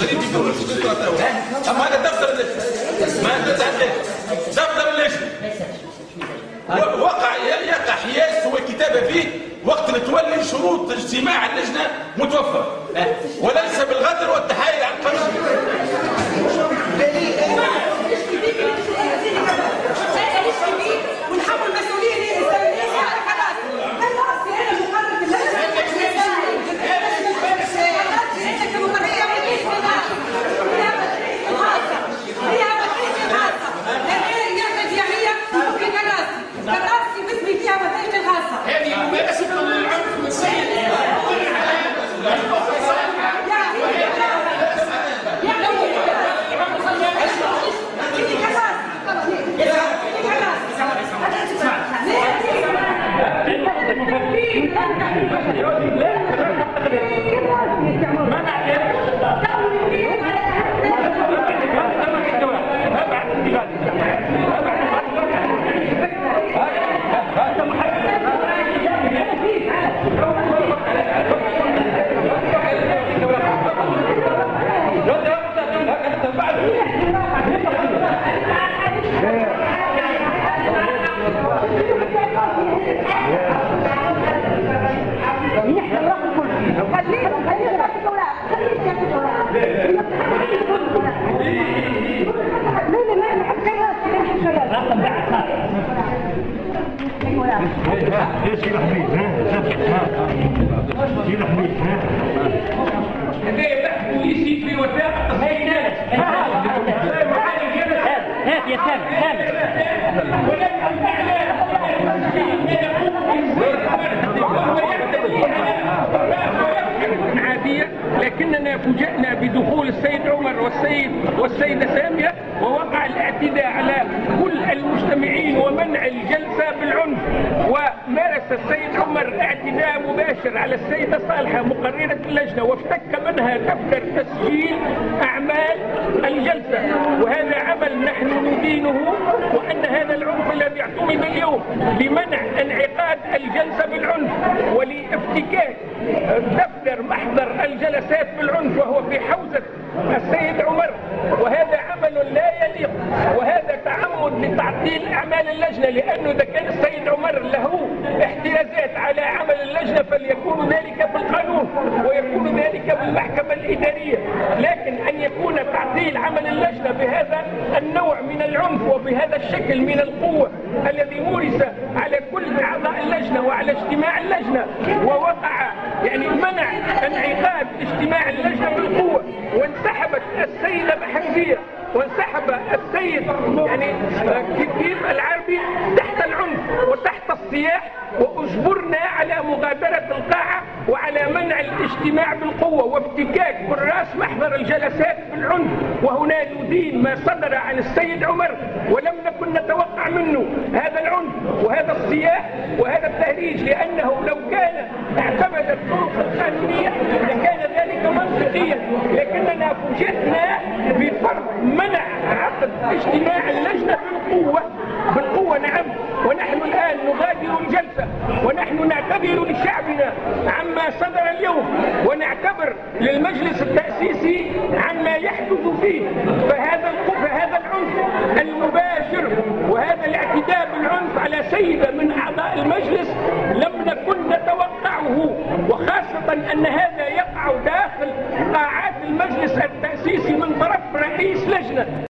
الشريف يقول اما هذا دفتر اللجنه ما انت تعرف دفتر اللجنه يقع حياز وكتابه فيه وقت تولي شروط اجتماع اللجنه متوفره وليس بالغدر والتحايل على القانون. ونحمل مسؤوليه هذه ممارسة العنف من السيد لكننا فوجئنا بدخول السيد عمر والسيدة سامية ووقع الاعتداء على كل المجتمعين ومنع الجلسة بالعنف. ومارس السيد عمر اعتداء مباشر على السيدة صالحة مقررة اللجنة وافتك منها دفتر تسجيل أعمال الجلسة، وهذا عمل نحن ندينه، وأن هذا العنف الذي اعتمد اليوم لمنع انعقاد الجلسة بالعنف ولافتكاك دفتر محضر الجلسات بالعنف وهو في حوزة السيد عمر، وهذا عمل لا يليق، وهذا تعمد لتعطيل أعمال اللجنة، لأنه إذا كان السيد عمر له احتيازات على عمل اللجنة فليكون ذلك بالقانون ويكون ذلك بالمحكمة الإدارية، لكن أن يكون تعطيل عمل اللجنة بهذا النوع من العنف وبهذا الشكل من القوة الذي مورس على كل أعضاء اللجنة وعلى اجتماع اللجنة، ووقع منع انعقاد اجتماع اللجنة بالقوة، وانسحبت السيدة بحمدية وانسحب السيد كتيب العربي تحت العنف وتحت الصياح، واجبرنا على مغادرة القاعة وعلى منع الاجتماع بالقوة وافتكاك كراس محضر الجلسات بالعنف. وهنا ندين ما صدر عن السيد عمر، ولم نكن نتوقع منه هذا العنف وهذا الصياح وهذا التهريج، لأنه لو كان اعتمد الطرق القانونية لكان ذلك منطقيا، لكننا فوجئنا بفرض منع عقد اجتماع اللجنة بالقوة نعم. ونحن الآن نغادر الجلسة ونحن نعتذر لشعبنا عما صدر اليوم، ونعتبر للمجلس التأسيسي عما يحدث فيه. فهذا العنف المباشر وهذا الاعتداء بالعنف على سيدة من أعضاء المجلس